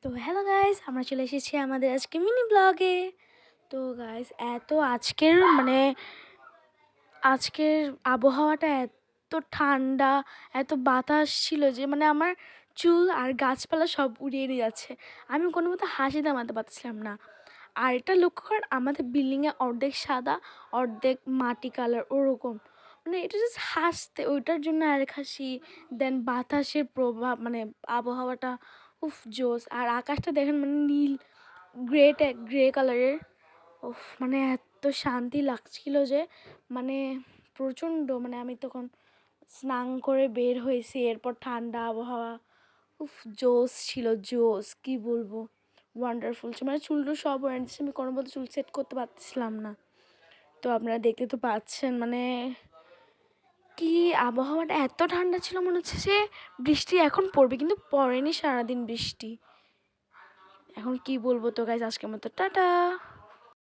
তো hello guys, আমরা চলে এসেছি আমাদের আজকে মিনি ব্লগে। তো গাইস, আজকের আবহাওয়াটা এত ঠান্ডা, এত বাতাস ছিল যে আমার চুল আর গাছপালা সব উড়িয়ে নিয়ে যাচ্ছে। আমি কোনো মতো হাসি থামাতে পারছিলাম না। আর এটা লক্ষ্য করেন, আমাদের বিল্ডিংয়ে অর্ধেক সাদা, অর্ধেক মাটি কালার ওরকম। এটা জাস্ট হাসতে, ওইটার জন্য আরেক হাসি। দেন বাতাসের প্রভাব, আবহাওয়াটা উফ জোস। আর আকাশটা দেখেন, নীল গ্রে কালারের। উফ, এত শান্তি লাগছিল যে মানে প্রচণ্ড। আমি তখন স্নান করে বের হয়েছি, এরপর ঠান্ডা আবহাওয়া। উফ, জোস ছিল, জোস কি বলবো, ওয়ান্ডারফুল। চুলটো সব ওয়ার দিচ্ছে, আমি কোনো মতো চুল সেট করতে পারছিলাম না। তো আপনারা দেখতে তো পাচ্ছেন, কি আবহাওয়াটা এত ঠান্ডা ছিল, মনে হচ্ছে যে বৃষ্টি এখন পড়বে, কিন্তু পড়েনি সারাদিন বৃষ্টি। এখন কি বলবো, তো গাইজ আজকের মতো টাটা।